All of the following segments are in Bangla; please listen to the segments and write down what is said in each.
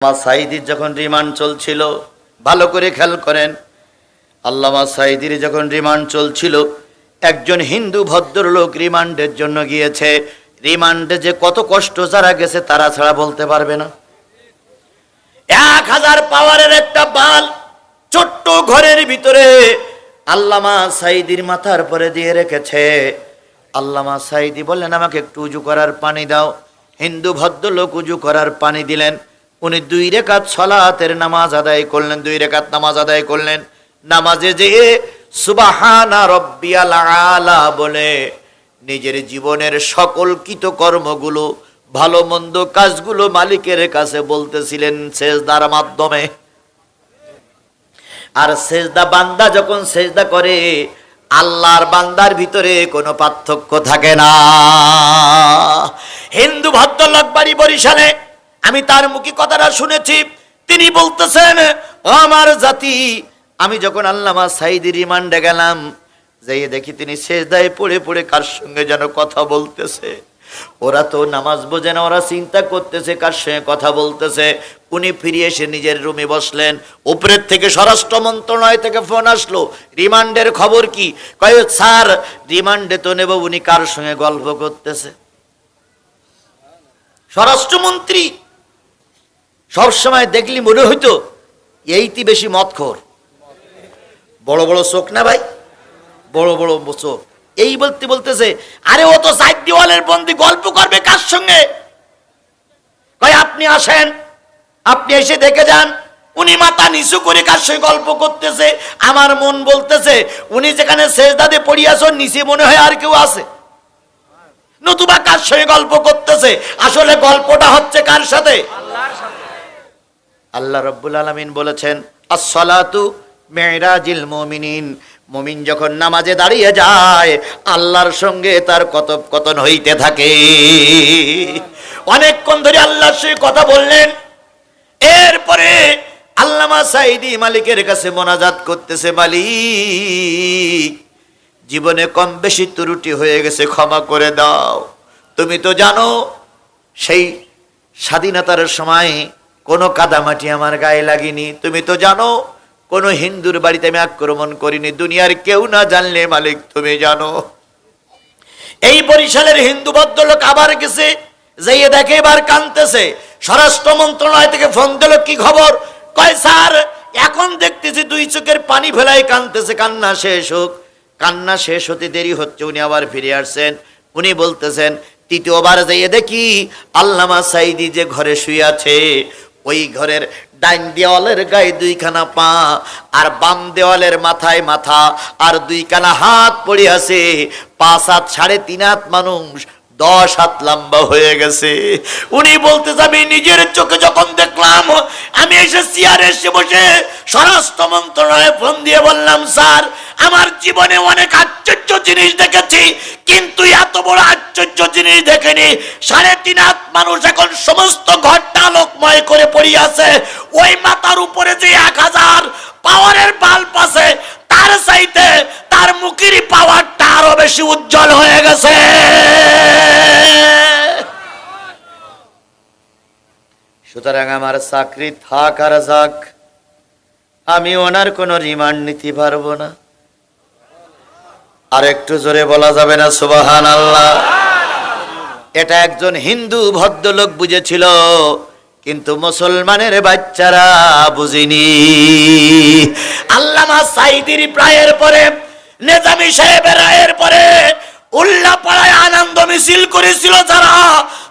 আল্লামা সাঈদীর যখন রিমান্ড চলছিল, ভালো করে খেয়াল করেন, আল্লামা সাঈদীর যখন রিমান্ড চলছিল, একজন হিন্দু ভদ্রলোক রিমান্ডের জন্য গিয়েছে। রিমান্ডে যে কত কষ্ট যারা গেছে তারা ছাড়া বলতে পারবে না। 1000 পাওয়ারের একটা বাল ছোট্ট ঘরের ভিতরে আল্লামা সাঈদীর মাথার পরে দিয়ে রেখেছে। আল্লামা সাঈদী বললেন, আমাকে একটু উজু করার পানি দাও। হিন্দু ভদ্রলোক উজু করার পানি দিলেন। উনি 2 রাকাত সালাতের নামাজ আদায় করলেন। 2 রাকাত নামাজ আদায় করলেন। নামাজে যেয়ে সুবহানা রাব্বিয়াল আলা বলে নিজের জীবনের সকল কৃতকর্মগুলো, ভালো মন্দ কাজগুলো মালিকের কাছে বলতেছিলেন সেজদার মাধ্যমে। আর সেজদা বান্দা যখন সেজদা করে, আল্লাহর বান্দার ভিতরে কোনো পার্থক্য থাকে না। হিন্দু ভদ্রলোক বাড়ি বরিশালে, আমি তার মুখে কথাটা শুনেছি। তিনি বলতেছেন, ও আমার জাতি, আমি যখন আল্লামা সাঈদী রিমান্ডে গেলাম, যাই দেখি তিনি সেজদায় পড়ে পড়ে কার সঙ্গে যেন কথা বলতেছে। ওরা তো নামাজ বোঝে না, ওরা চিন্তা করতেছে কার সঙ্গে কথা বলতেছে। উনি ফিরে এসে নিজের রুমে বসলেন। উপরের থেকে স্বরাষ্ট্র মন্ত্রণালয় থেকে ফোন আসলো, রিমান্ডের খবর কি? কয় স্যার, রিমান্ডে তো নেব, উনি কার সঙ্গে গল্প করতেছে। স্বরাষ্ট্রমন্ত্রী সবসময় দেখলি মনে হইতো এইটি বেশি মদখোর। বড় বড় চোখ না ভাই, বড় বড় চোখ। এই বলতে বলতেছে, আরে ও তো সাইড দেওয়ালের বন্দি, গল্প করবে কার সঙ্গে? কয় আপনি আসেন, আপনি এসে দেখে যান উনি মাথা নিচু করে কার সঙ্গে গল্প করতেছে। আমার মন বলতেছে, উনি যেখানে সেজদাতে পড়িয়াছেন নিচে মনে হয় আর কেউ আছে, নতুবা কার সঙ্গে গল্প করতেছে। আসলে গল্পটা হচ্ছে কার সাথে? আল্লাহর সাথে। আল্লাহ রাব্বুল আলামিন বলেছেন, আস-সালাতু মিরাজিল মুমিনিন। মুমিন যখন নামাজে দাঁড়িয়ে যায়, আল্লাহর সঙ্গে তার কথোপকথন হইতে থাকে। অনেকক্ষণ ধরে আল্লাহর সঙ্গে কথা বললেন। এরপরে আল্লামা সাঈদী মালিকের কাছে মোনাজাত করতেছে, মালিক, জীবনে কম বেশি ত্রুটি হয়ে গেছে, ক্ষমা করে দাও। তুমি তো জানো সেই স্বাধীনতার সময় কোনো কাদামাটি আমার গায়ে লাগেনি। তুমি তো জানো কোনো হিন্দুর বাড়িতে আমি আক্রমণ করিনি। দুনিয়ার কেউ না জানলে মালিক তুমি জানো। এই বরিশালের হিন্দু ভদ্রলোক আবার গেছে, যাইয়ে দেখে এবার কাঁদতেছে। স্বরাষ্ট্র মন্ত্রণালয় থেকে ফোন দিল, কি খবর? কয় স্যার, এখন দেখতেছি 2 চোখের পানি ফেলাই কাঁদতেছে, কান্না শেষ হোক। কান্না শেষ হতে দেরি হচ্ছে, উনি আবার ফিরে আসছেন। উনি বলতেছেন, তৃতীয়বার যাইয়ে দেখি আল্লামা সাঈদী যে ঘরে শুয়ে আছে, ওই ঘরের ডাইন দেওয়ালের গায়ে 2 খানা পা, আর বাম দেওয়ালের মাথায় মাথা, আর 2 খানা হাত পড়ে আছে। 5 হাত 3.5 হাত মানুষ, 10 হাত লম্বা হয়ে গেছে। উনি বলতে যাবে, নিজের চোখে যখন দেখলাম, আমি এসে চেয়ারে এসে বসে স্বরাষ্ট্র মন্ত্রণালয়ে ফোন দিয়ে বললাম, স্যার, আমার জীবনে অনেক আশ্চর্য জিনিস দেখেছি, কিন্তু এত বড় আশ্চর্য জিনিস দেখিনি। 3.5 হাত মানুষ এখন সমস্ত ঘরটা আলোকময় করে পড়ে আছে। ওই মাথার উপরে যে 1000 পাওয়ারের বাল্ব আছে, তার চাইতে তার মুখের পাওয়ারটা আরো বেশি উজ্জ্বল হয়ে গেছে। সুতরাং আমার চাকরি থাক আর যাক, আমি ওনার কোনো রিমান্ড নিতে পারবো না। আর একটু জোরে বলা যাবে না সুবহানাল্লাহ? এটা একজন হিন্দু ভদ্রলোক বুঝেছিল, কিন্তু মুসলমানের বাচ্চারা বুঝিনি। আল্লামা সাঈদীর রায়ের পরে, নেজামী সাহেবের রায়ের পরে উল্লাপাড়ায় আনন্দ মিছিল করেছিল যারা,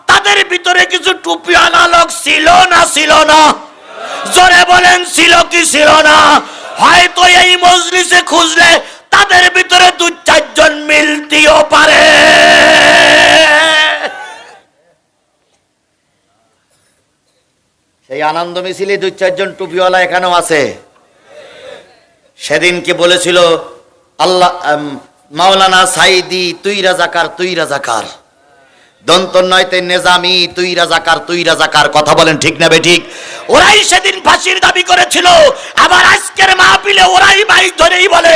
তাদের ভিতরে কিছু টুপিওয়ালা লোক ছিল না ছিল না? জোরে বলেন, ছিল কি ছিল না? হয়তো এই মজলিসে খুঁজলে তাদের ভিতরে 2-4 জন মিলতেও পারে। সেই আনন্দ মিছিলে 2-4 জন টুপিওয়ালা এখানেও আছে। সেদিনকে বলেছিল আল্লাহ মাওলানা সাঈদী, তুই রাজাকার, তুই রাজাকার। দন্তন্নয়তে নেজামি, তুই রাজাকার, তুই রাজাকার। কথা বলেন ঠিক না বেঠিক? ওরাই সেদিন ফাঁসির দাবি করেছিল। আবার আজকের মাহফিলে ওরাই বাইক ধরেই বলে,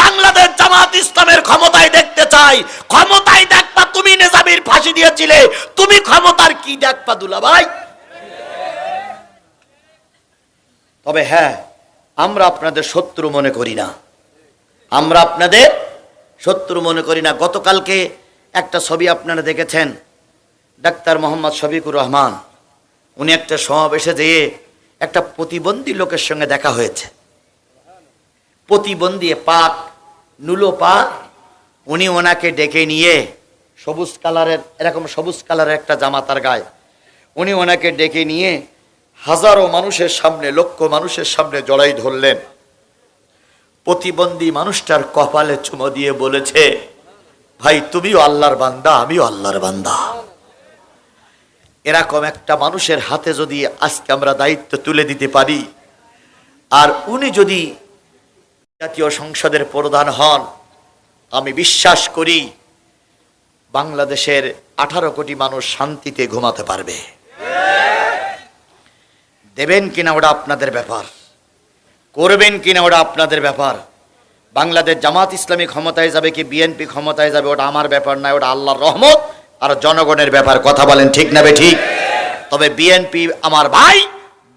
বাংলাদেশ জামাত ইসলামের ক্ষমতায় দেখতে চাই। ক্ষমতায় দেখবা, তুমি নেজামির ফাঁসি দিয়েছিলে, তুমি ক্ষমতার কি দেখবা দুলা ভাই? তবে হ্যাঁ, আমরা আপনাদের শত্রু মনে করি না, আমরা আপনাদের শত্রু মনে করি না। গতকালকে একটা ছবি আপনারা দেখেছেন, ডাক্তার মোহাম্মদ শফিকুর রহমান, উনি একটা সমাবেশে যেয়ে একটা প্রতিবন্ধী লোকের সঙ্গে দেখা হয়েছে। প্রতিবন্ধী পাক, নুলো পাক, উনি ওনাকে ডেকে নিয়ে সবুজ কালারের, এরকম সবুজ কালারের একটা জামা তার গায়ে, উনি ওনাকে ডেকে নিয়ে হাজারো মানুষের সামনে, লক্ষ মানুষের সামনে জড়াই ধরলেন। প্রতিবন্ধী মানুষটার কপালে চুমো দিয়ে বলেছে, ভাই তুমিও আল্লাহর বান্দা, আমিও আল্লাহর বান্দা। এরকম একটা মানুষের হাতে যদি আজকে আমরা দায়িত্ব তুলে দিতে পারি, আর উনি যদি জাতীয় সংসদের প্রধান হন, আমি বিশ্বাস করি বাংলাদেশের 18 কোটি মানুষ শান্তিতে ঘুমাতে পারবে। দেবেন কিনা ওটা আপনাদের ব্যাপার, করবেন কিনা ওটা আপনাদের ব্যাপার। বাংলাদেশ জামাত ইসলামী ক্ষমতায় যাবে কি বিএনপি ক্ষমতায় যাবে, ওটা আমার ব্যাপার নয়, ওটা আল্লাহর রহমত আর জনগণের ব্যাপার। কথা বলেন ঠিক না বে ঠিক? তবে বিএনপি আমার ভাই,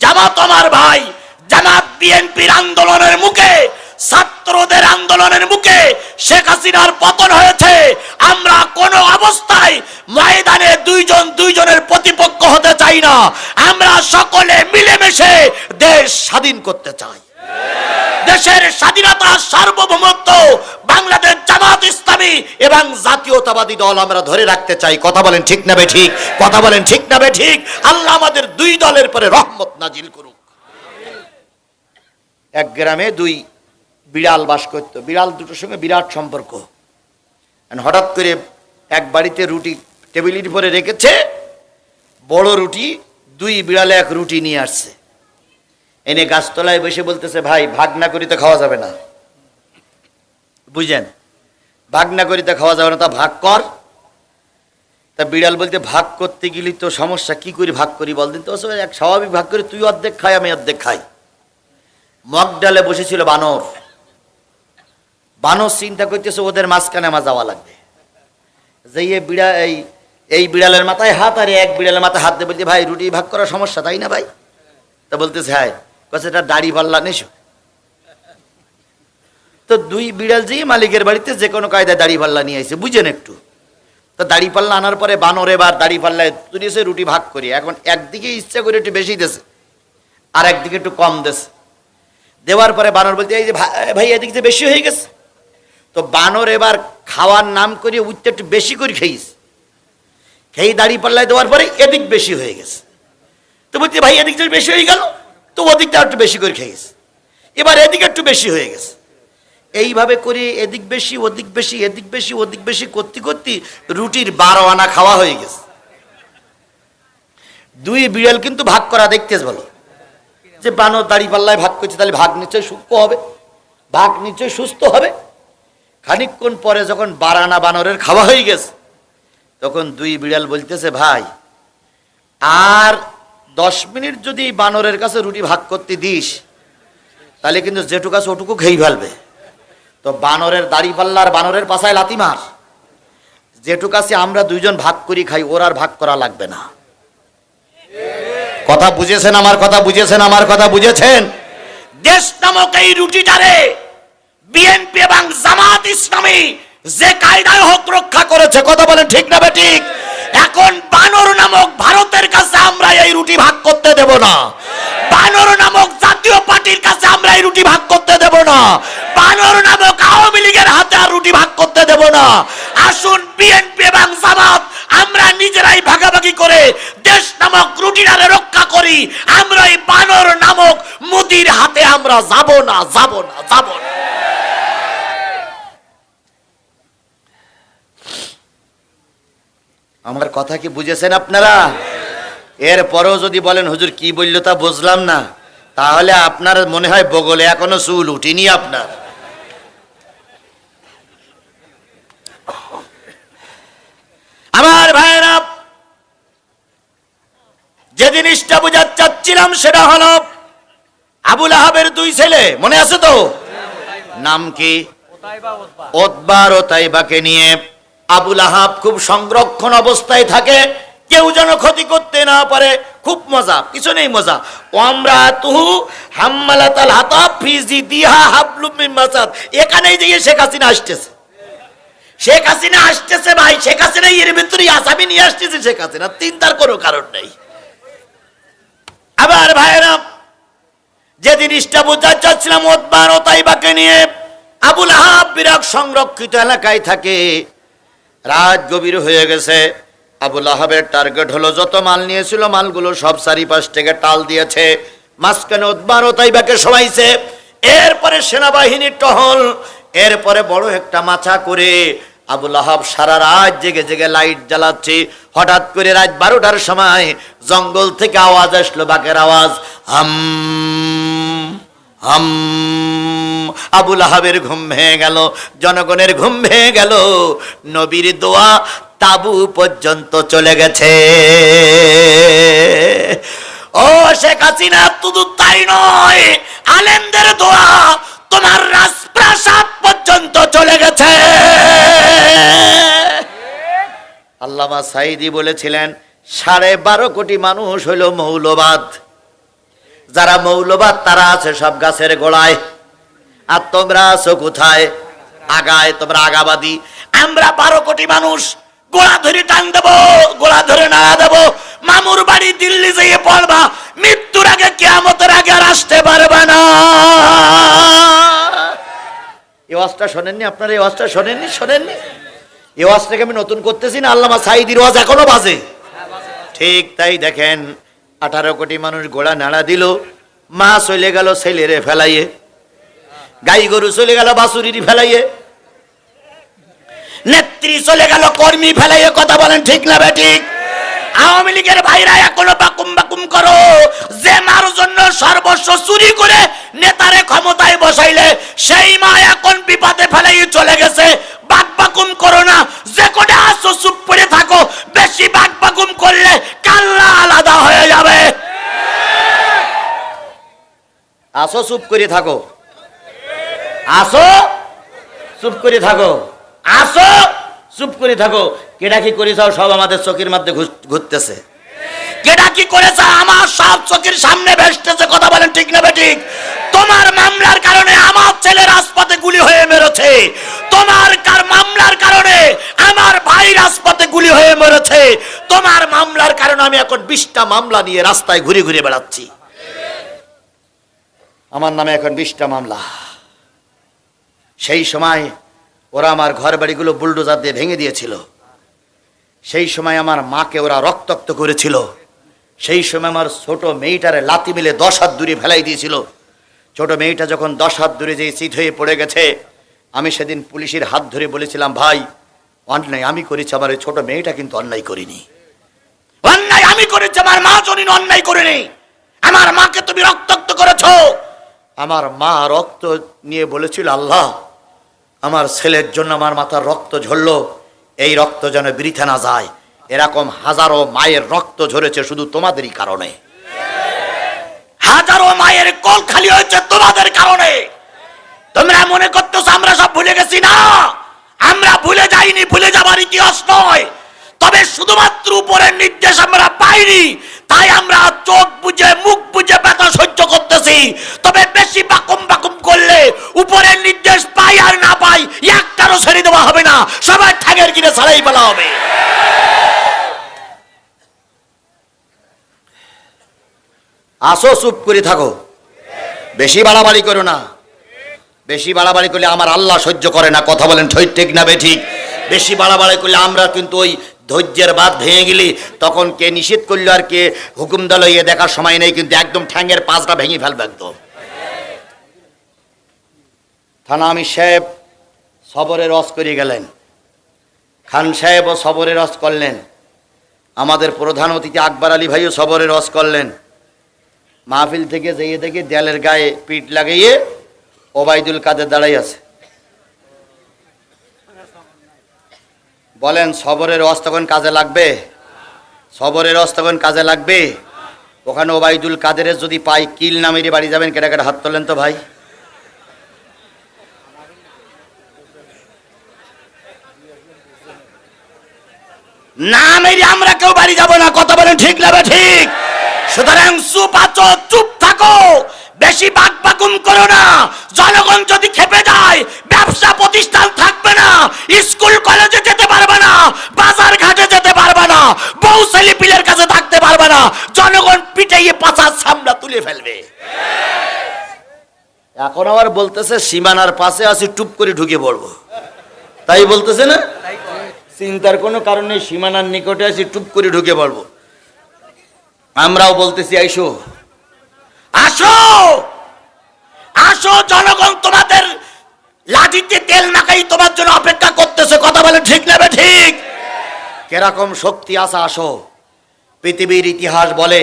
জামাত আমার ভাই। জামাত বিএনপির আন্দোলনের মুখে, ছাত্রদের আন্দোলনের মুখে শেখ হাসিনার পতন হয়েছে। আমরা কোনো অবস্থায় ময়দানে দুইজনের প্রতিপক্ষ হতে চাই না। আমরা সকলে মিলেমিশে দেশ স্বাধীন করতে চাই। দেশের স্বাধীনতা, সার্বভৌমত্ব বাংলাদেশ জামাত ইসলামী এবং জাতীয়তাবাদী দল আমরা ধরে রাখতে চাই। কথা বলেন ঠিক না বে ঠিক? কথা বলেন ঠিক না বে ঠিক? আল্লাহ আমাদের দুই দলের পরে রহমত নাজিল করুক। এক গ্রামে দুই বিড়াল বাস করতো। বিড়াল দুটোর সঙ্গে বিরাট সম্পর্ক। হঠাৎ করে এক বাড়িতে রুটি টেবিলের উপরে রেখেছে, বড় রুটি, দুই বিড়ালে এক রুটি নিয়ে আসছে, এনে গাছতলায় বসে বলতেছে, ভাই ভাগ না করিতে খাওয়া যাবে না। বুঝলেন? ভাগ না করিতে খাওয়া যাবে না, তা ভাগ কর। তা বিড়াল বলতে, ভাগ করতে গেলি তো সমস্যা, কি করে ভাগ করি বলদিন তো? এক স্বাভাবিক ভাগ করি, তুই অর্ধেক খাই, আমি অর্ধেক খাই। মগ ডালে বসেছিল বানর। বানর চিন্তা করতেছে ওদের মাঝখানে আমার যাওয়া লাগবে। যে এই বিড়ালের মাথায় হাত আর এক বিড়ালের মাথায় হাত দিয়ে বলতে, ভাই রুটি ভাগ করার সমস্যা তাই না ভাই? তা বলতেছে, হ্যাঁ। কাছে এটা দাড়ি পাল্লা নেছো। তো দুই বিড়াল যে মালিকের বাড়িতে যে কোনো কায়দায় দাড়ি পাল্লা নিয়ে আসে, বুঝেন একটু। তো দাড়ি পাল্লা আনার পরে বানর এবার দাড়ি পাল্লায় তুলেছে, রুটি ভাগ করি। এখন একদিকে ইচ্ছা করে একটু বেশি দেছে, আর একদিকে একটু কম দেছে। দেওয়ার পরে বানর বলতে, এই যে ভাই এদিক যে বেশি হয়ে গেছে। তো বানর এবার খাওয়ার নাম করে উঠতে একটু বেশি করে খেয়েছে। খেয়ে দাড়ি পাল্লায় দেওয়ার পরে এদিক বেশি হয়ে গেছে। তো বলছে, ভাই এদিক যে বেশি হয়ে গেল, তো ওদিকটা একটু বেশি করে খেয়েছে। এবার এদিকে একটু বেশি হয়ে গেছে। এইভাবে করে এদিক বেশি ওদিক বেশি, এদিক বেশি ওদিক বেশি করতে করতে রুটির 12 আনা খাওয়া হয়ে গেছে। দুই বিড়াল কিন্তু ভাগ করা দেখতেছে ভালো, যে বানর দাড়ি পাল্লায় ভাগ করছে, তাহলে ভাগ নিশ্চয় সূক্ষ্ম হবে, ভাগ নিশ্চয় সুস্থ হবে। খানিকক্ষণ পরে যখন 12 আনা বানরের খাওয়া হয়ে গেছে, তখন দুই বিড়াল বলতেছে, ভাই আর 10 মিনিট যদি বানরের কাছে রুটি ভাগ করতে দিস, তাহলে কিন্তু যেটুকু আছে ওটুকু খেয়ে ফেলবে। তো বানরের দাড়ি পাল্লার বানরের পাছায় লাথি মার, যেটুকু আছে আমরা দুইজন ভাগ করি খাই, ওর আর ভাগ করা লাগবে না। কথা বুঝেছেন আমার কথা? বুঝেছেন আমার কথা? বুঝেছেন? দেশ নামক এই রুটিটারে বিএনপি এবং জামাত ইসলামী যে কায়দায় হোক রক্ষা করেছে। কথা বলেন ঠিক না বেঠিক? এখন বানর নামক ভারতের কাছে আমরা এই রুটি ভাগ করতে দেব না। বানর নামক জাতীয় পার্টির কাছে আমরা এই রুটি ভাগ করতে দেব না। বানর নামক আওয়ামী লীগের হাতে আর রুটি ভাগ করতে দেব না। আসুন বিএনপি এবং জামাত আমরা নিজেরাই ভাগাভাগি করে দেশ নামক রুটিটারে রক্ষা করি। আমরা এই বানর নামক মোদির হাতে আমরা যাব না, যাব না, যাব না। আমার কথা কি বুঝেছেন আপনারা? এরপরেও যদি বলেন হুজুর কি বললো তা বুঝলাম না, তাহলে আপনার মনে হয় বগলে এখনো চুল উঠিনি আপনার। আমার ভাইরা, যে জিনিসটা বোঝাতে চাচ্ছিলাম সেটা হলো আবুল আহাবের দুই ছেলে, মনে আছে তো? নাম কি? উতবা আর উতাইবাকে নিয়ে আবুল আহাব খুব সংরক্ষণ অবস্থায় থাকে, কেউ যেন ক্ষতি করতে না পারে, খুব মজা, পিছনেই মজা। ওয়ামরাতুহু হাম্মালাতাল হাতাব ফি জিদিহা হাবলুম মিন মাসাদ। এখানেই যে শেখ হাসিনা আসতেছে, শেখ হাসিনা আসতেছে ভাই, শেখ হাসিনা এর ভিতরে আসামি নিয়ে আসতেছে শেখ হাসিনা, চিন্তার কোনো কারণ নেই। আবার ভাইরা, যে জিনিসটা বোঝাতে চাচ্ছিলাম উতবার ও তাইবাকে নিয়ে, আবুল আহাব বিরাট সংরক্ষিত এলাকায় থাকে, রাত গভীর হয়ে গেছে। আবুল আহাবের টার্গেট হলো যত মাল নিয়েছিল মালগুলো সব চারিপাশ থেকে টাল দিয়েছে, মাঝখানে উতবার ও তাইবাকে সবাইছে। এরপরে সেনাবাহিনীর টহল, এরপরে বড় একটা মাথা করে আবুল আহাব সারা রাত জেগে জেগে লাইট জ্বালাচ্ছে। হঠাৎ করে রাত 12টার সময় জঙ্গল থেকে আওয়াজ আসলো, বাঘের আওয়াজ, হাম হাম। আবুল আহাবের ঘুম ভেঙে গেল, জনগণের ঘুম ভেঙে গেল। নবীর দোয়া তাবু পর্যন্ত চলে গেছে। ও শেখ হাসিনা, শুধু তাই নয়, আলেমদের দোয়া তোমার রাজপ্রাসাদ পর্যন্ত চলে গেছে। আল্লামা সাঈদী বলেছিলেন 12.5 কোটি মানুষ হইল মৌলবাদ। যারা মৌলবাদ তারা আছে সব গাছের গোড়ায়, আর তোমরা আছো কোথায়? আগায়। তোমরা আগাবাদী। আমরা 12 কোটি মানুষ গোড়া ধরে টান দেবো, গোড়া ধরে না দেবো। মামুর বাড়ি দিল্লি যেয়ে পড়বা, মৃত্যুর আগে কিয়ামতের আগে আর আসতে পারবে না। এই ওয়াজটা শোনেননি আপনারা? এই ওয়াজটা শোনেননি? শোনেননি? এই ওয়াজটাকে আমি নতুন করতেছি না, আল্লামা সাঈদীর ওয়াজ এখনো বাজে। ঠিক তাই দেখেন, 18 কোটি মানুষ গোড়া নাড়া দিল। মা চলে গেল ছেলেরে ফেলাইয়ে, গাই গরু চলে গেল বাছুরির ফেলাইয়ে, নেত্রী চলে গেল কর্মী ফেলাইয়ে। কথা বলেন ঠিক না বেঠিক? আওয়ামী লীগের ভাইরা এখনো বাকুম বাকুম করো, যে মার জন্য সর্বস্ব চুরি করে নেতারে ক্ষমতায় বসাইলে সেই মা এখন বিপদে ফেলাইয়ে চলে গেছে। বাক বাকুম করো না, যে কোটা আসো চুপ করে থাকো। বেশি বাক বাকুম করলে কাল্লা আলাদা হয়ে যাবে। আসো চুপ করে থাকো, আসো চুপ করে থাকো, আসো চুপ করে থাকো। কেডা কি করেছ সব আমাদের চোখের মধ্যে ঘুরতেছে। কেডা কি করেছ আমার সব চোখের সামনে ভেসতেছে। কথা বলেন ঠিক না বেঠিক? তোমার মামলার কারণে আমার ছেলে রাজপথে গুলি হয়ে মেরেছে, তোমার মামলার কারণে আমার ভাই রাজপথে গুলি হয়ে মেরেছে, তোমার মামলার কারণে আমি এখন 20টা মামলা নিয়ে রাস্তায় ঘুরে ঘুরে বেড়াচ্ছি। আমার নামে এখন 20টা মামলা। সেই সময় ওরা আমার ঘর বাড়িগুলো বুলডোজার দিয়ে ভেঙে দিয়েছিল। সেই সময় আমার মাকে ওরা রক্তাক্ত করেছিল। সেই সময় আমার ছোট মেয়েটারে লাথি মিলে 10 হাত দূরে ফেলাই দিয়েছিল। ছোট মেয়েটা যখন 10 হাত দূরে যেয়ে চিত হয়ে পড়ে গেছে, আমি সেদিন পুলিশের হাত ধরে বলেছিলাম, ভাই অন্যায় আমি করেছি, আমার এই ছোট মেয়েটা কিন্তু অন্যায় করিনি। অন্যায় আমি করেছি, আমার মা জনিন অন্যায় করেনি। আমার মাকে তুমি রক্তাক্ত করেছো। আমার মা রক্ত নিয়ে বলেছিল, আল্লাহ আমার ছেলের জন্য আমার মাথার রক্ত ঝরলো, এই রক্ত যেন বৃথা না যায়। এরকম হাজারো মায়ের রক্ত ঝরেছে শুধু তোমাদেরই কারণে। হাজারো মায়ের কোল খালি হয়েছে তোমাদের কারণে। তোমরা মনে করতেছো আমরা সব ভুলে গেছি? না, আমরা ভুলে যাইনি, ভুলে যাবার ইতিহাস নয়। তবে শুধুমাত্র উপরের নির্দেশ আমরা পাইনি, তাই আমরা চোখ বুঝে মুখ বুঝে ব্যথা সহ্য করতেছি। তবে বেশি বাকুম বাকুম করলে উপরের নির্দেশ পাই আর না পাই একটারও ছেড়ে দেওয়া হবে না, সবাই ঠাগের কিনে ছাড়াই ফেলা হবে। আসো চুপ করে থাকো, বেশি বাড়াবাড়ি করো না। বেশি বাড়াবাড়ি করলে আমার আল্লাহ সহ্য করে না। কথা বলেন ঠিক না বেঠিক? বেশি বাড়াবাড়ি করলে আমরা কিন্তু ওই ধৈর্যের বাঁধ ভেঙে গেলি তখন কে নিষেধ করলো আর কে হুকুম দিল এ দেখার সময় নেই, কিন্তু একদম ঠ্যাঙ্গের পাঁচটা ভেঙে ফেলবে একদম। থানা আমির সাহেব সবরের রস করে গেলেন, খান সাহেবও সবরের রস করলেন, আমাদের প্রধান অতিথি আকবর আলী ভাইও সবরের রস করলেন। মাহফিল থেকে যেয়ে দেখে দেয়ালের গায়ে পিঠ লাগিয়ে ওবায়দুল কাদের দাঁড়াই আছে। বলেন সবরের রস তখন কাজে লাগবে? সবরের রস তখন কাজে লাগবে? ওখানে ওবায়দুল কাদেরের যদি পাই কিল না মেরে বাড়ি যাবেন। কেটা কেটা হাত তোলেন তো ভাই। না মেরে আমরা কেউ বাড়ি যাব না। কথা বলেন ঠিক না ঠিক? সুতরাং চুপ থাকো, বেশি বাকবাকুম করো না। জনগণ যদি খেপে যায়, ব্যবসা প্রতিষ্ঠান থাকবে না, স্কুল কলেজে যেতে পারবে না, বাজার ঘাটে যেতে পারবে না, বউ ছেলে পিলের কাছে থাকতে পারবে না, জনগণ পিটাইয়ে পাছার সামলা তুলে ফেলবে। এখন আবার বলতেছে সীমানার পাশে আসি, টুপ করে ঢুকে পড়বো, তাই বলতেছে না? চিন্তার কোনো কারণ নেই, সীমানার নিকটে আসি টুপ করে ঢুকে পড়বো। আমরাও বলতেছি আইসো, আসো আসো, জনগণ তোমাদের লাঠিতে তেল মাখাই তোমার জন্য অপেক্ষা করতেছে। কথা বলে ঠিক নেবে ঠিক? কিরকম শক্তি আছে আসো। পৃথিবীর ইতিহাস বলে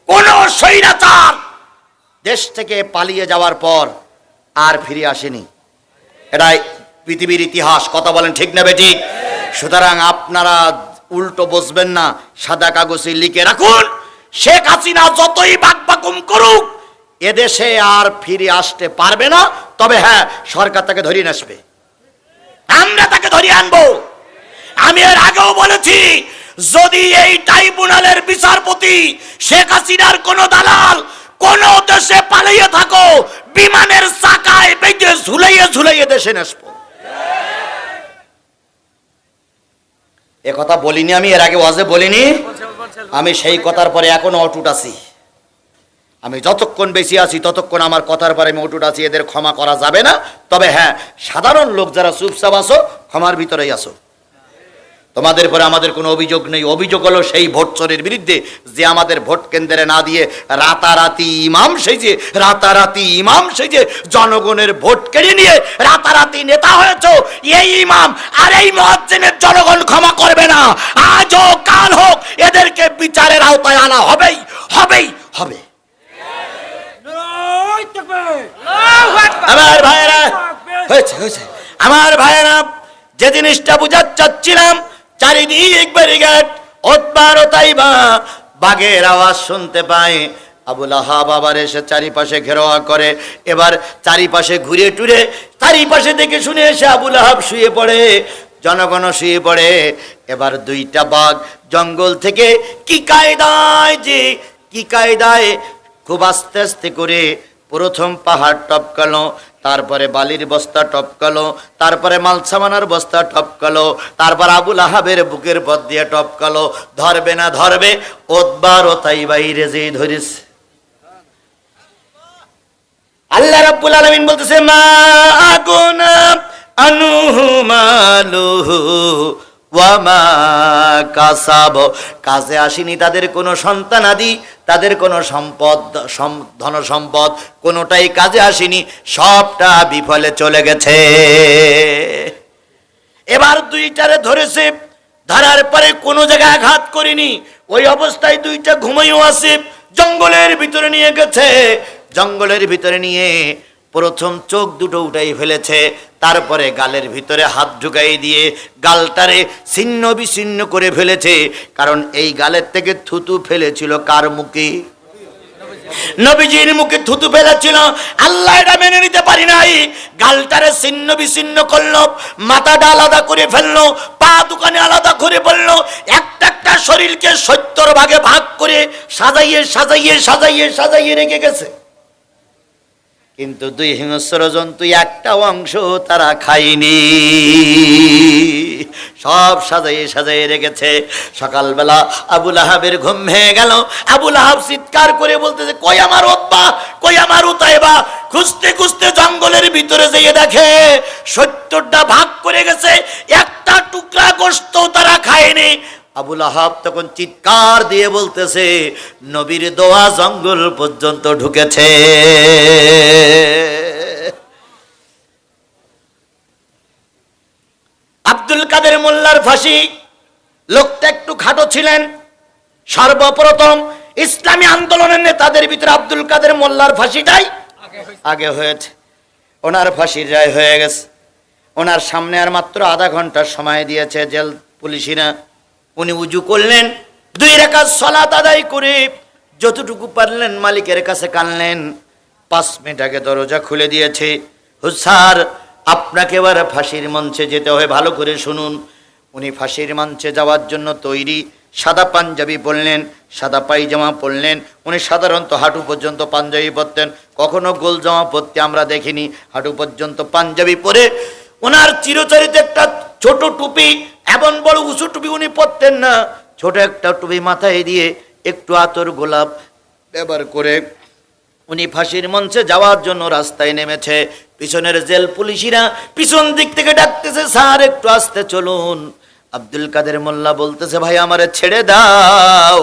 কোন স্বৈরাচার দেশ থেকে পালিয়ে যাওয়ার পর আর ফিরে আসেনি, এটাই পৃথিবীর ইতিহাস। কথা বলেন ঠিক নেবে ঠিক? সুতরাং আপনারা উল্টো বসবেন না, সাদা কাগজে লিখে রাখুন, শেখ হাসিনা যতই বাকবাকুম করুক এদেশে আর ফিরে আসতে পারবে না। তবে হ্যাঁ, সরকার তাকে ধরিয়ে আসবে, আমরা তাকে ধরিয়ে আনবো। আমি এর আগেও বলেছি, যদি এই ট্রাইব্যুনালের বিচারপতি শেখ হাসিনার কোন দালাল কোন দেশে পালিয়ে থাকো, বিমানের চাকায় বেঁধে ঝুলাইয়ে দেশে আসবো। এ কথা বলিনি আমি, এর আগে ওয়াজে বলিনি আমি? সেই কথার পরে এখনো অটুট আছি। আমি যতক্ষণ বেশি আছি ততক্ষণ আমার কথার পরে আমি অটুট আছি। এদের ক্ষমা করা যাবে না। তবে হ্যাঁ, সাধারণ লোক যারা চুপচাপ আসো, ক্ষমার ভিতরেই আসো। তোমাদের পরে আমাদের কোনো অভিযোগ নেই। অভিযোগ হলো সেই ভোট চোরের বিরুদ্ধে, যে আমাদের ভোট কেন্দ্রে না দিয়ে রাতারাতি ইমাম সেজে জনগণের ভোট কেড়ে নিয়ে রাতারাতি নেতা হয়েছে। এই ইমাম আর এই মুয়াজ্জিনের জনগণ ক্ষমা করবে না। আজ হোক কাল হোক এদেরকে বিচারের আওতায় আনা হবেই হবে। আমার ভাইয়েরা, হয়েছে আমার ভাইয়েরা, যে জিনিসটা বুঝাতে চাচ্ছিলাম, চারিদিক ব্যারিকেড, ওতবার ও তাইবা, বাঘের আওয়াজ শুনতে পায়। আবুল আহাব আবার এসে চারিপাশে ঘেরাওয়া করে। এবার চারিপাশে ঘুরে টুরে চারিপাশে দেখে শুনে এসে আবুল আহাব শুয়ে পড়ে, জনগণ শুয়ে পড়ে। এবার দুইটা বাঘ জঙ্গল থেকে কি কায়দায় খুব আস্তে আস্তে করে প্রথম পাহাড় টপকালো, তারপরে বালির বস্তা টপকালো, তারপরে মালসামানার বস্তা টপকালো, তারপর আবুল আহাবের বুকের পথ দিয়ে টপকালো। ধরবে না ধরবে, ওতবার ও তাই বাইরে যে ধরেছে। আল্লাহ রাব্বুল আলামিন বলতেছে, মা আগুনা আনুহু মালুহু ওয়া মা কাসাব। কাজে আসেনি তাদের কোনো সন্তানাদি, তাদের কোনো সম্পদ, ধন সম্পদ কোনোটাই কাজে আসেনি, সবটা বিফলে চলে গেছে। এবার দুইটারে ধরেছে, ধরার পরে কোনো জায়গায় আঘাত করেনি, ওই অবস্থায় দুইটা ঘুমাইও আছে। জঙ্গলের ভিতরে নিয়ে গেছে, জঙ্গলের ভিতরে নিয়ে প্রথম চোখ দুটো উঠাই ফেলেছে, তারপরে গালের ভিতরে হাত ঢুকাই দিয়ে গালটারে ছিন্ন বিচ্ছিন্ন করে ফেলেছে। কারণ এই গালের থেকে থুতু ফেলেছিল কার মুখে? নবীজির মুখে থুতু ফেলেছিল। আল্লাহ এটা মেনে নিতে পারি নাই, গালটারে ছিন্ন বিচ্ছিন্ন করলো, মাথাটা আলাদা করে ফেললো, পা দুখানে আলাদা করে ফেললো, একটা একটা শরীরকে 70 ভাগে ভাগ করে সাজাইয়ে রেখে গেছে। কিন্তু দুই হিংস্র জন্তু একটা অংশ তারা খায়নি, সব সাজাইয়ে রেখেছে। সকালবেলা আবুল আহাবের ঘুম ভেঙে গেল। আবুল আহাব চিৎকার করে বলতেছে, কই আমার উতবা, কই আমার উতাইবা? খুঁজতে খুঁজতে জঙ্গলের ভিতরে যেয়ে দেখে 70টা ভাগ করে গেছে, একটা টুকরা গোশত তারা খায়নি। আবুল আহাব তখন চিৎকার দিয়ে বলতেছে, নবীর দোয়া জঙ্গল পর্যন্ত ঢুকেছে। আব্দুল কাদের মোল্লার ফাঁসি, লোকটা একটু খাটো ছিলেন। সর্বপ্রথম ইসলামী আন্দোলনের নেতাদের ভিতরে আব্দুল কাদের মোল্লার ফাঁসিটাই আগে হয়েছে। ওনার ফাঁসির রায় হয়ে গেছে। ওনার সামনে আর মাত্র আধা ঘন্টার সময় দিয়েছে জেল পুলিশিরা। উনি উজু করলেন, 2 রাকাত সালাত আদায় করে যতটুকু পারলেন মালিকের কাছে কানলেন। 5 মিনিট আগে দরজা খুলে দিয়েছে। হুসার, আপনাকে এবার ফাঁসির মঞ্চে যেতে হয়, ভালো করে শুনুন। উনি ফাঁসির মঞ্চে যাওয়ার জন্য তৈরি। সাদা পাঞ্জাবি পরলেন, সাদা পায়জামা পরলেন। উনি সাধারণত হাঁটু পর্যন্ত পাঞ্জাবি পরতেন, কখনো গোল জামা পরতে আমরা দেখিনি। হাঁটু পর্যন্ত পাঞ্জাবি পরে ওনার চিরচরিত একটা ছোট টুপি, এমন বড় উঁচু টুপি উনি পরতেন না, ছোট একটা টুপি মাথায় দিয়ে একটু আতর গোলাপ ব্যবহার করে উনি ফাঁসির মঞ্চে যাওয়ার জন্য রাস্তায় নেমেছে। পিছনের জেল পুলিশিরা পিছন দিক থেকে ডাকতেছে, স্যার একটু আস্তে চলুন। আব্দুল কাদের মোল্লা বলতেছে, ভাই আমারে ছেড়ে দাও,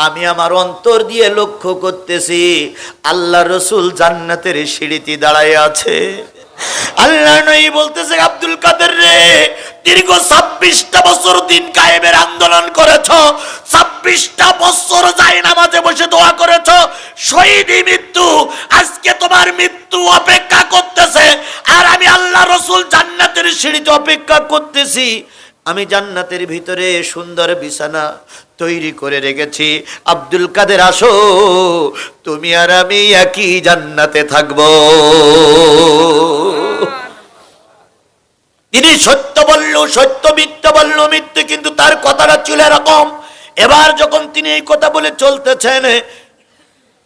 আমি আমার অন্তর দিয়ে লক্ষ্য করতেছি আল্লাহ রসুল জান্নাতের সিঁড়িতে দাঁড়ায় আছে। আল্লাহ নবী বলতেছে, আব্দুল কাদের রে, দীর্ঘ 26টা বছর দিন কায়েমের আন্দোলন করেছ, 26টা বছর যায় নামাজে বসে দোয়া করেছ, শহীদি মৃত্যু, আজকে তোমার মৃত্যু অপেক্ষা করতেছে, আর আমি আল্লাহ রসুল জান্নাতের সিঁড়িতে অপেক্ষা করতেছি। আমি জান্নাতের ভিতরে সুন্দর বিছানা তৈরি করে রেখেছি। আব্দুল কাদের আসো, তুমি আর আমি একই জান্নাতে থাকব। তিনি সত্য বলল, সত্য, মিথ্যা বলল মিথ্যে, কিন্তু তার কথাটা ছিল এরকম। এবার যখন তিনি এই কথা বলে চলতেছেন,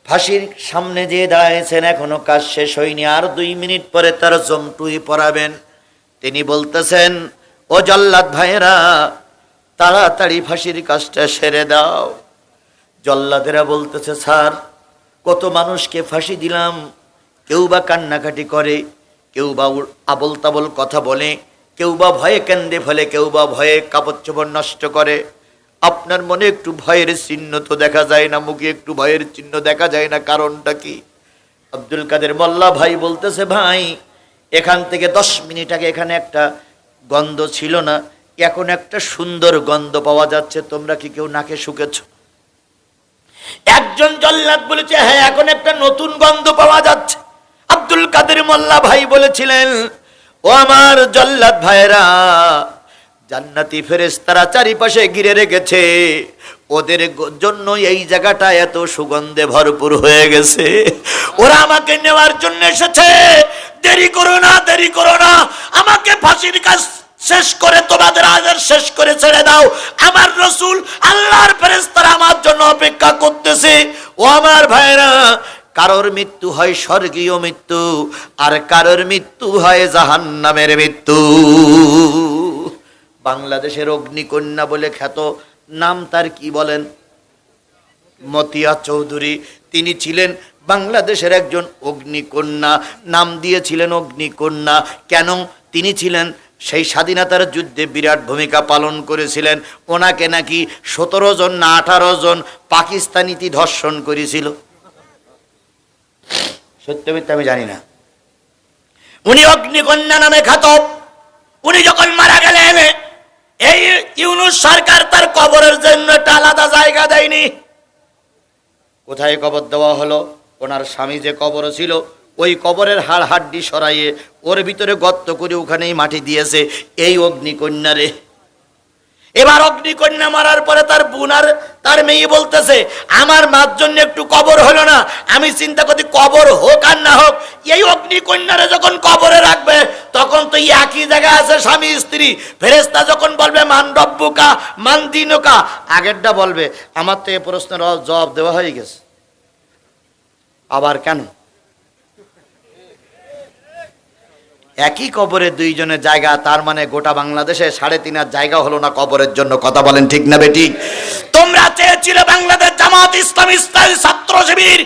ফাঁসির সামনে যে দাঁড়িয়েছেন, এখনো কাজ শেষ হয়নি, আর 2 মিনিট পরে তার জমটুই পড়াবেন। তিনি বলতেছেন, ও জল্লাদ ভাইয়েরা, তাড়াতাড়ি ফাঁসির কাজটা সেরে দাও। জল্লাদেরা বলতেছে, স্যার কত মানুষকে ফাঁসি দিলাম, কেউ বা কান্নাকাটি করে, কেউ বা আবল তাবল কথা বলে, কেউ বা ভয়ে কেন্দে ফেলে, কেউ বা ভয়ে কাপড় চোপড় নষ্ট করে। আপনার মনে একটু ভয়ের চিহ্ন তো দেখা যায় না, মুখে একটু ভয়ের চিহ্ন দেখা যায় না, কারণটা কি? আব্দুল কাদের মোল্লা ভাই বলতেছে, ভাই এখান থেকে 10 মিনিট আগে এখানে একটা গন্ধ ছিল না, এখন একটা সুন্দর গন্ধ পাওয়া যাচ্ছে, তোমরা কি কেউ নাকে শুকেছ? একজন জল্লাদ বলেছে, হ্যাঁ এখন একটা নতুন গন্ধ পাওয়া যাচ্ছে। আব্দুল কাদের মোল্লা ভাই বলেছিলেন, ও আমার জল্লাদ ভাইরা, জান্নাতি ফেরেশতারা চারিপাশে ঘিরে রেখেছে, ওদের জন্য এই জায়গাটা এত সুগন্ধে ভরপুর হয়ে গেছে, ওরা আমাকে নেওয়ার জন্য এসেছে। দেরি করো না, দেরি করো না, আমাকে ফাঁসির কাজ শেষ করে তোমাদের আজার শেষ করে ছেড়ে দাও। আমার রসুল আল্লাহর ফেরেশতারা আমার জন্য অপেক্ষা করতেছে। ও আমার ভাইরা, কারোর মৃত্যু হয় স্বর্গীয় মৃত্যু, আর কারোর মৃত্যু হয় জাহান্নামের মৃত্যু। বাংলাদেশের অগ্নিকন্যা বলে খ্যাত, নাম তার কি বলেন? মতিয়া চৌধুরী। তিনি ছিলেন বাংলাদেশের একজন অগ্নিকন্যা, নাম দিয়েছিলেন অগ্নিকন্যা। কেন? তিনি ছিলেন সেই স্বাধীনতার যুদ্ধে বিরাট ভূমিকা পালন করেছিলেন। ওনাকে নাকি 17 জন না 18 জন পাকিস্তানিতে ধর্ষণ করেছিল। সত্য মিথ্যা আমি জানি না। উনি অগ্নিকন্যা নামে খ্যাত। উনি যখন মারা গেলেন, এই ইউনূস সরকার তার কবরের জন্য একটা আলাদা জায়গা দেয়নি। কোথায় কবর দেওয়া হলো? ওনার স্বামী যে কবর ছিল, ওই কবরের হাড় হাড্ডি সরাইয়ে ওর ভিতরে গর্ত করে ওখানেই মাটি দিয়েছে এই অগ্নিকন্যারে। এবার অগ্নিকন্যা মারার পরে তার বোন আর তার মেয়ে বলতেছে, আমার মার জন্য একটু কবর হলো না। আমি চিন্তা করছি, কবর হোক আর না হোক, এই অগ্নিকন্যারে যখন কবরে রাখবে, তখন তো একই জায়গায় আছে স্বামী স্ত্রী। ফেরেশতা যখন বলবে মান রব্বুকা মান দীনুকা, আগেরটা বলবে। আমার তো এই প্রশ্নের জবাব দেওয়া হয়ে গেছে, আবার কেন? একই কবরে 2 জনের জায়গা, তার মানে গোটা বাংলাদেশে 3.5 জায়গা হলো না কবরের জন্য। কথা বলেন ঠিক না বেঠিক? তোমরা চেয়েছিলে বাংলাদেশ জামাত ইসলামী ছাত্র শিবির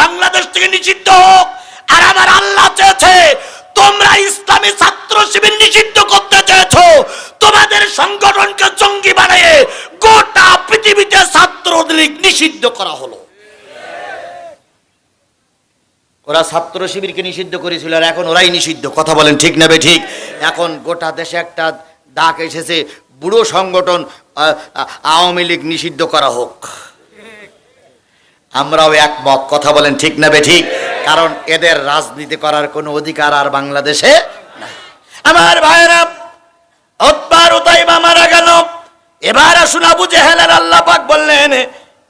বাংলাদেশ থেকে নিষিদ্ধ হোক, আর আমার আল্লাহ চেয়েছে তোমরা ইসলামী ছাত্র শিবির নিষিদ্ধ করতে চেয়েছো। তোমাদের সংগঠনকে জঙ্গি বানিয়ে গোটা পৃথিবীতে ছাত্রলীগ নিষিদ্ধ করা হলো। ওরা ছাত্র শিবিরকে নিষিদ্ধ করেছিল, আর এখন ওরাই নিষিদ্ধ। কথা বলেন ঠিক না বেঠিক? এখন গোটা দেশে একটা ডাক এসেছে, বুড়ো সংগঠন আওয়ামী লীগ নিষিদ্ধ করা হোক। আমরাও একমত। কথা বলেন ঠিক না বেঠিক? কারণ এদের রাজনীতি করার কোনো অধিকার আর বাংলাদেশে নাই। আমার ভাইরা, উতবা উতাইবা মারা গেল। এবার আসুন আবু জেহেলের আল্লাহ পাক বললেন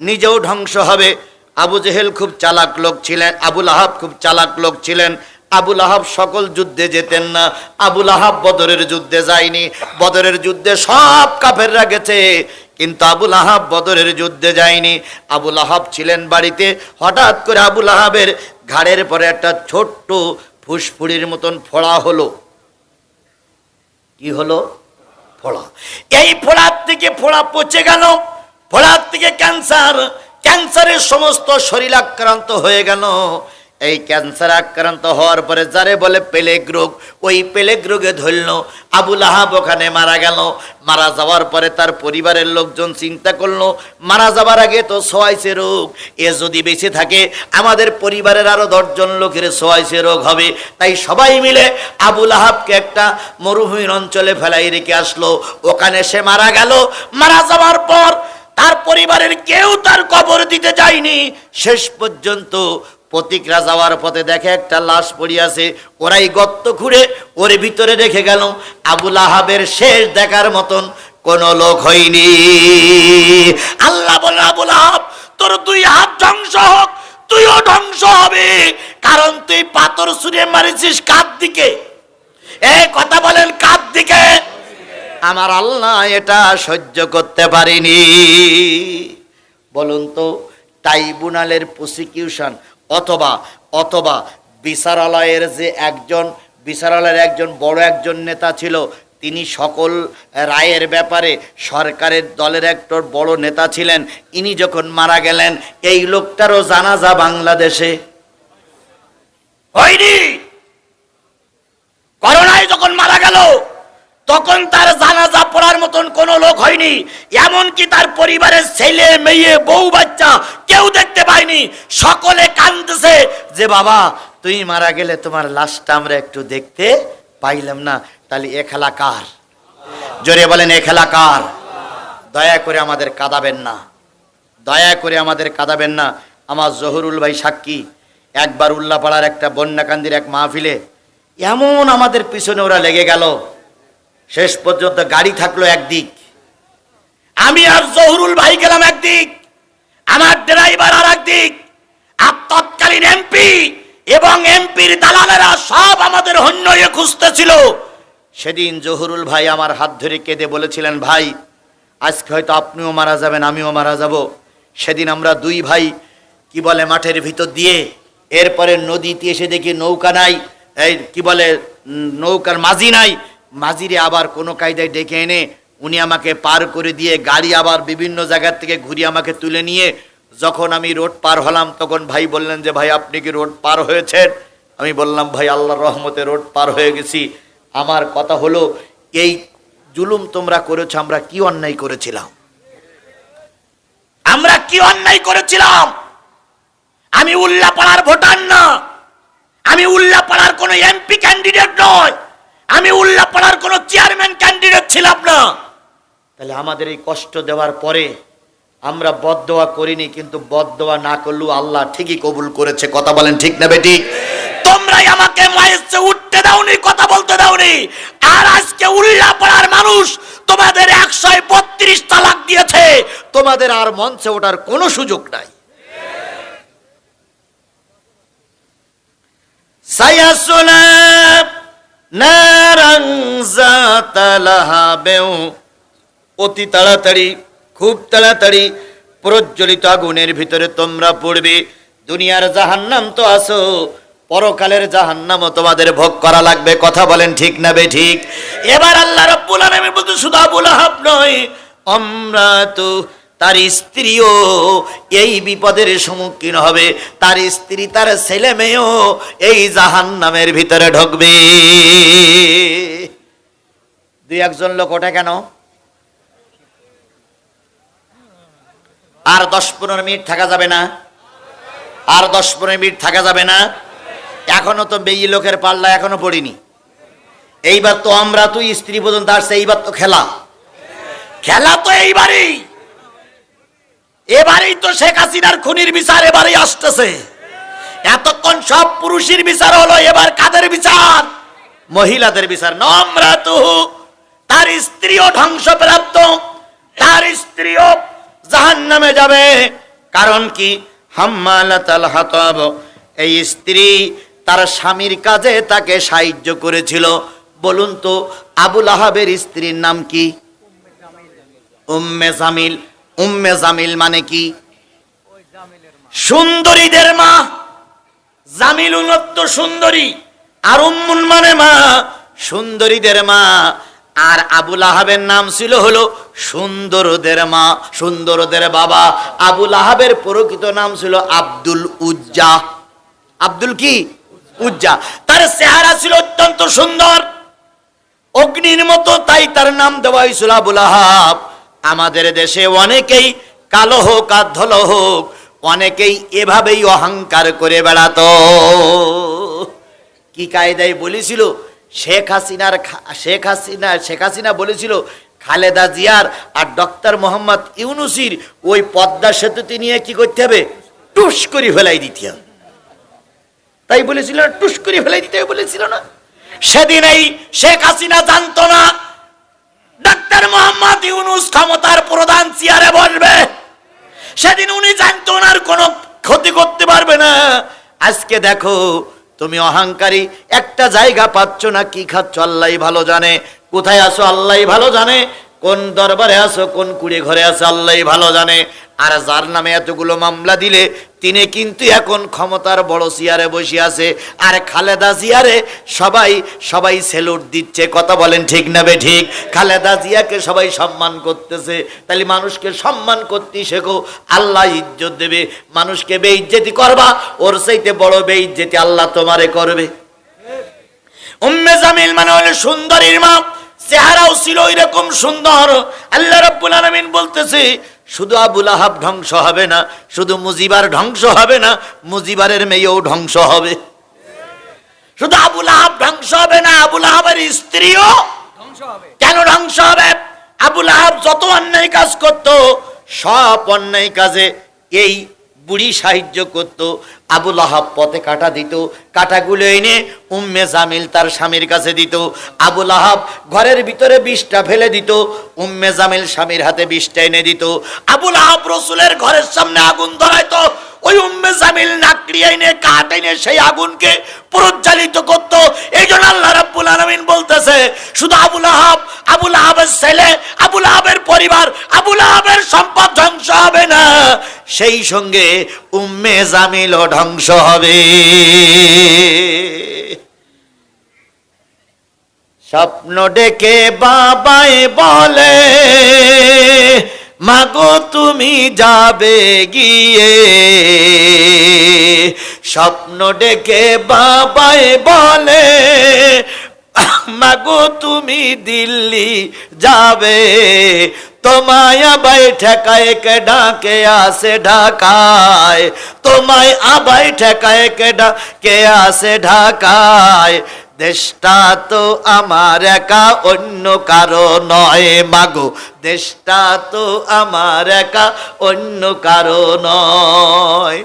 নিজেও ধ্বংস হবে। আবু জেহেল খুব চালাক লোক ছিলেন, আবুল আহাব খুব চালাক লোক ছিলেন। আবুল আহাব সকল যুদ্ধে যেতেন না। আবুল আহাব বদরের যুদ্ধে যায়নি। বদরের যুদ্ধে সব কাফেররা গেছে, কিন্তু আবুল আহাব বদরের যুদ্ধে যায়নি। আবুল আহাব ছিলেন বাড়িতে। হঠাৎ করে আবুল আহাবের ঘাড়ের পরে একটা ছোট্ট ফুসফুড়ির মতন ফোড়া হলো। কি হলো? ফোড়া। এই ফোড়ার থেকে ফোড়া পচে গেল, ফোড়ার থেকে ক্যান্সার, ক্যান্সারের সমস্ত শরীর আক্রান্ত হয়ে গেল। এই ক্যান্সার আক্রান্ত হওয়ার পরে যারে বলে প্লেগ রোগ, ওই প্লেগ রোগে ধরল। আবুল আহাব ওখানে মারা গেল। মারা যাওয়ার পরে তার পরিবারের লোকজন চিন্তা করলো, মারা যাওয়ার আগে তো সোয়াইসে রোগ, এ যদি বেঁচে থাকে আমাদের পরিবারের আরো 10 জন লোকের সোয়াইসে রোগ হবে। তাই সবাই মিলে আবুল আহাবকে একটা মরুভূমির অঞ্চলে ফেলাই রেখে আসলো। ওখানে সে মারা গেল। মারা যাওয়ার পর তার পরিবারের কেউ তার কবর দিতে যায়নি। শেষ পর্যন্ত প্রতিকরা যাওয়ার পথে দেখে একটা লাশ পড়ে আছে, ওরাই গর্ত খুঁড়ে ওর ভিতরে রেখে গেল। আবুল আহাবের শেষ দেখার মতন কোন লোক হয়নি। আল্লাহ বলে, আবুল আহাব তোর 2 হাত ধ্বংস হোক, তুইও ধ্বংস হবে, কারণ তুই পাথর ছুঁড়ে মারিছিস কার দিকে? এই কথা বলেন, কার দিকে? আমার আল্লাহ এটা সহ্য করতে পারেনি। বলুন তো, ট্রাইব্যুনালের প্রসিকিউশন অথবা বিচারালয়ের যে বিচারালয়ের একজন বড় একজন নেতা ছিল, তিনি সকল রায়ের ব্যাপারে সরকারের দলের একটা বড় নেতা ছিলেন। ইনি যখন মারা গেলেন, এই লোকটারও জানাজা বাংলাদেশে হয়নি। করোনায় যখন মারা গেল তখন তার জানাজা পড়ার মতন কোনো লোক হয়নি। এমনকি তার পরিবারের ছেলে মেয়ে বউ বাচ্চা কেউ দেখতে পায়নি। সকলে কাঁদতেছে যে বাবা তুই মারা গেলে তোমার লাশটা আমরা একটু দেখতে পাইলাম না। তাহলে এ খেলা কার? জোরে বলেন, এ খেলা কার? দয়া করে আমাদের কাঁদাবেন না, দয়া করে আমাদের কাঁদাবেন না। আমার জহুরুল ভাই সাক্ষী, একবার উল্লাপাড়ার একটা বন্যাকান্দির এক মাহফিলে এমন আমাদের পিছনে ওরা লেগে গেল। শেষ পর্যন্ত গাড়ি থাকলো একদিক, আমি আর জহুরুল ভাই গেলাম একদিক, আমার ড্রাইভার আর একদিক, আর তৎকালীন এমপি এবং এমপির দালালেরা সব আমাদের হন্য হয়ে খুঁজতেছিল। সেদিন জহুরুল ভাই আমার হাত ধরে কেঁদে বলেছিলেন, ভাই আজকে হয়তো আপনিও মারা যাবেন, আমিও মারা যাব। সেদিন আমরা 2 ভাই কি বলে মাঠের ভিতর দিয়ে, এরপরে নদীতে এসে দেখি নৌকা নাই, এই কি বলে নৌকার মাঝি নাই। মাঝিরে আবার কোনো কায়দায় ডেকে এনে উনি আমাকে পার করে দিয়ে গাড়ি আবার বিভিন্ন জায়গা থেকে ঘুরিয়ে আমাকে তুলে নিয়ে যখন আমি রোড পার হলাম, তখন ভাই বললেন যে ভাই আপনি কি রোড পার হয়েছেন? আমি বললাম ভাই আল্লাহর রহমতে রোড পার হয়ে গেছি। আমার কথা হলো, এই জুলুম তোমরা করেছো, আমরা কি অন্যায় করেছিলাম? আমরা কি অন্যায় করেছিলাম? আমি উল্লাপাড়ার ভোটার না, আমি উল্লাপাড়ার কোনো এমপি ক্যান্ডিডেট নয়, আমি উল্লাপাড়ার কোনো চেয়ারম্যান ক্যান্ডিডেট ছিলাম না। তাহলে আমাদের এই কষ্ট দেওয়ার পরে আমরা বদদোয়া করিনি, কিন্তু বদদোয়া না করলেও আল্লাহ ঠিকই কবুল করেছে। কথা বলেন ঠিক না বেঠিক? তোমরাই আমাকে মায়ের উঠতে দাওনি, কথা বলতে দাওনি, আর আজকে উল্লাপাড়ার মানুষ তোমাদের 132 তালাক দিয়েছে, তোমাদের আর মঞ্চে ওঠার কোনো সুযোগ নাই। সায়াসুলা নারাং যাতা লাহাবেও, অতি তাড়াতাড়ি, খুব তাড়াতাড়ি প্রজ্বলিত আগুনের ভিতরে তোমরা পড়বে। দুনিয়ার জাহান্নাম তো আছো, পরকালের জাহান্নামও তোমাদের ভোগ করা লাগবে। কথা বলেন ঠিক না বেঠিক? এবার আল্লাহ রাব্বুল আলামিন বলতে শুধু আবুল আহাব নয়, আমরা তো তার স্ত্রীও এই বিপদের সম্মুখীন হবে, তার স্ত্রী তার ছেলে মেয়েও এই জাহান্নামের ভিতরে ঢুকবে। 2-1 লোক ওঠে কেন? আর 10-15 মিনিট থাকা যাবে না? আর 10-15 মিনিট থাকা যাবে না? এখনো তো বেই লোকের পাল্লা এখনো পড়িনি। এইবার তো আমরা তো স্ত্রী পর্যন্ত আসছে, এইবার তো খেলা তো এবারেই তো শেখ হাসিনার খুনির বিচার এবারেই আসতেছে। এতক্ষণ সব পুরুষের বিচার হলো, এবার কাদের বিচার? মহিলাদের বিচার। নম্রাতু, তার স্ত্রীও ধ্বংসপ্রাপ্ত, তার স্ত্রীও জাহান্নামে যাবে। কারণ কি? হাম্মালাতাল হাতাব, এই স্ত্রী তার স্বামীর কাজে তাকে সাহায্য করেছিল। বলুন তো আবুল আহাবের স্ত্রীর নাম কি? উম্মে জামিল। উম্মে জামিল মানে কি? সুন্দরীদের মা। জামিল উন্নত সুন্দরী, আর উম্মুন মানে মা, সুন্দরীদের মা। আর আবুল আহাবের নাম ছিল হলো সুন্দরদের মা, সুন্দরদের বাবা। আবুল আহাবের প্রকৃত নাম ছিল আব্দুল উজ্জা। আব্দুল কি? উজ্জা। তার চেহারা ছিল অত্যন্ত সুন্দর, অগ্নির মতো, তাই তার নাম দেওয়া হয়েছিল আবুল আহাব। আমাদের দেশে অনেকেই কালো হোক আর ধলো হোক, অনেকেই এভাবেই অহংকার করে বেড়াতো। কি কায়দায় বলেছিল শেখ হাসিনা বলেছিল খালেদা জিয়ার আর ডক্টর মোহাম্মদ ইউনূসীর ওই পদ্মা সেতুতে নিয়ে কি করতে হবে? টুস করে ফেলাই দিতে হবে। তাই বলেছিল, টুস করে ফেলাই দিতে হবে বলেছিল না? সেদিন এই শেখ হাসিনা জানতো না ডক্টর মোহাম্মদ ইউনূস ক্ষমতার প্রধান চেয়ারে বসবে। সেদিন উনি জানতো ওনার কোনো ক্ষতি করতে পারবে না। আজকে দেখো তুমি অহংকারী, একটা জায়গা পাচ্ছ না, কি খাচ্ছ আল্লাহই ভালো জানে, কোথায় আছো আল্লাহই ভালো জানে, কোন দরবারে আছো, কোন কুড়ে ঘরে আছো আল্লাহই ভালো জানে। আর যার নামে এতগুলো মামলা দিলে তিনি কিন্তু এখন ক্ষমতার বড় চেয়ারে বসে আছে, আর খালেদা জিয়ারে সবাই স্যালুট দিচ্ছে। কথা বলেন ঠিক না বে ঠিক? খালেদা জিয়াকে সবাই সম্মান করতেছে। তাহলে মানুষকে সম্মান করতে শেখো, আল্লাহ ইজ্জত দেবে। মানুষকে বেইজ্জতি করবা, ওর চাইতে বড় বেইজ্জতি আল্লাহ তোমারে করবে। উম্মে জামিল মানে হলো সুন্দরীর মা, চেহারাও ছিল এরকম সুন্দর। আল্লাহ রাব্বুল আলামিন বলতেছে শুধু আবুল আহাব ধ্বংস হবে না, শুধু মুজিবার ধ্বংস হবে না, মুজিবারের মেয়েও ধ্বংস হবে। শুধু আবুল আহাব ধ্বংস হবে না, আবুল আহাবের স্ত্রীও ধ্বংস হবে। কেন ধ্বংস হবে? আবুল আহাব যত অন্যায় কাজ করত, সব অন্যায় কাজে এই বুড়ি সাহায্য করত। আবুল আহাব পথে কাটা দিত, কাটাগুলো এনে উম্মে জামিল তার স্বামীর কাছে দিত। আবুল আহাব ঘরের ভিতরে বিষটা ফেলে দিত, উম্মে জামিল স্বামীর হাতে বিষটা এনে দিত। আবুল আহাব রসুলের ঘরের সামনে আগুন ধরাইতো, ওই উম্মে জামিল নাকড়ি এনে কাঠ এনে সেই আগুনকে প্রজ্বালিত করত। এই জন্য আল্লাহ রাব্বুল আলামিন বলতেছে শুধু আবুল আহাবের ছেলে, আবুল আহাবের পরিবার, আবুল আহাবের সম্পদ ধ্বংস হবে না, সেই সঙ্গে উম্মে জামিলও ধ্বংস হবে। স্বপ্ন ডেকে বাবাই বলে মাগো তুমি যাবে গিয়ে, স্বপ্ন ডেকে বাবাই বলে মাগো তুমি দিল্লি যাবে, তোমায় আবাই ঠেকায় কে ডাকে আসে ঢাকায়, তোমায় আবাই ঠেকায় কে ডাকে আসে ঢাকায়, দেশটা তো আমার একা অন্য কারো নয় মাগো, দেশটা তো আমার একা অন্য কারো নয়।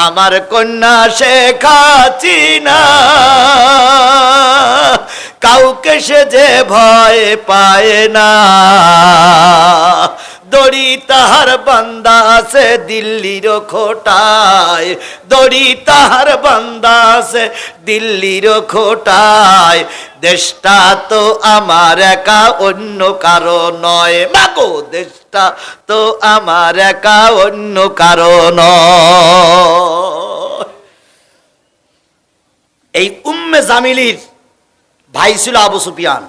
আমার কন্যা শেখ হাসিনা কাউকে সে যে ভয় পায় না, দড়ি তাহার বান্দা আছে দিল্লির খোটায়, দড়ি তাহার বান্দা আছে দিল্লির খোটায়, দেশটা তো আমার একা অন্য কারো নয় মাগো, দেশটা তো আমার একা অন্য কারো নয়। এই উম্মে জামিলির ভাই ছিল আবু সুফিয়ান,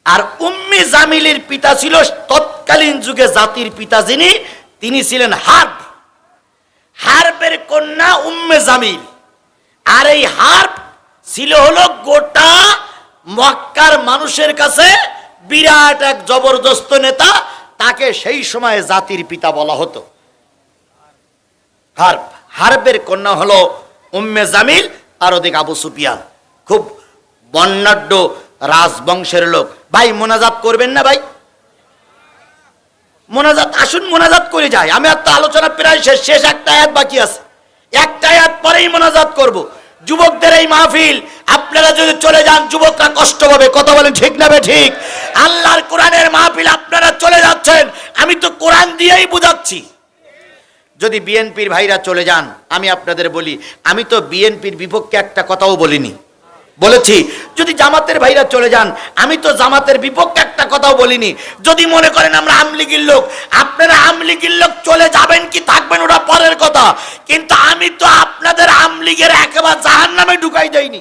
আর উম্মে জামিলের পিতা ছিল তৎকালীন যুগে জাতির পিতা যিনি, তিনি ছিলেন হার্ব। হার্বের কন্যা উম্মে জামিল। আর এই হার্ব ছিল হলো গোটা মক্কার মানুষের কাছে বিরাট এক জবরদস্ত নেতা, তাকে সেই সময় জাতির পিতা বলা হতো। হার্বের কন্যা হলো উম্মে জামিল, আর ওদিকে আবু সুফিয়ান, খুব বর্ণাঢ্য রাজবংশের লোক। ভাই মোনাজাত করবেন না? ভাই মোনাজাত, আসুন মোনাজাত করে যাই। আমি আর তো আলোচনা প্রায় শেষ, একটা আয়াত বাকি আছে, একটা আয়াত পরেই মোনাজাত করব। যুবকদের এই মাহফিল, আপনারা যদি চলে যান যুবকরা কষ্ট পাবে। কথা বলেন ঠিক না বে ঠিক? আল্লাহর কোরআনের মাহফিল আপনারা চলে যাচ্ছেন, আমি তো কোরআন দিয়েই বুঝাচ্ছি। যদি বিএনপির ভাইরা চলে যান, আমি আপনাদের বলি, আমি তো বিএনপির বিপক্ষে একটা কথাও বলিনি, বলেছি যদি জামাতের ভাইরা চলে যান, আমি তো জামাতের বিপক্ষে একটা কথাও বলিনি। যদি মনে করেন আমরা আমলিগির লোক, আপনারা আমলিগির লোক চলে যাবেন কি থাকবেন ওটা পরের কথা, কিন্তু আমি তো আপনাদের আমলিগের একেবারে জাহান্নামে ঢুকাই দেইনি।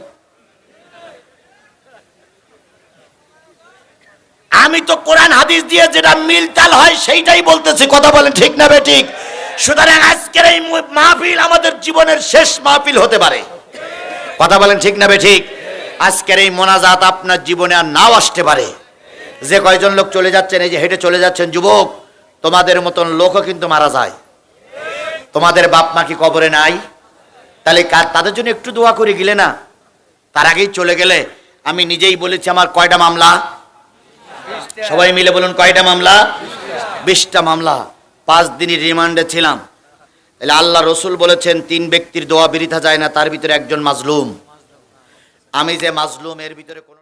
আমি তো কোরআন হাদিস দিয়ে যেটা মিলতাল হয় সেইটাই বলতেছি। কথা বলেন ঠিক না বেঠিক? সুতরাং আজকের এই মাহফিল আমাদের জীবনের শেষ মাহফিল হতে পারে। কথা বলেন ঠিক না বেঠিক? আজকের এই মোনাজাত আপনার জীবনে আর নাও আসতে পারে। যে কয়জন লোক চলে যাচ্ছেন, এই যে হেঁটে চলে যাচ্ছেন যুবক, তোমাদের মতন লোকও কিন্তু মারা যায়। তোমাদের বাপ মা কি কবরে নাই? তাহলে তাদের জন্য একটু দোয়া করে গেলে না? তার আগেই চলে গেলে। আমি নিজেই বলেছি আমার কয়টা মামলা, সবাই মিলে বলুন কয়টা মামলা? 20টা মামলা। 5 দিনের রিমান্ডে ছিলাম। তাহলে আল্লাহ রসুল বলেছেন 3 ব্যক্তির দোয়া বৃথা যায় না, তার ভিতরে একজন মাজলুম। আমি যে মাজলুম, এর ভিতরে কোনো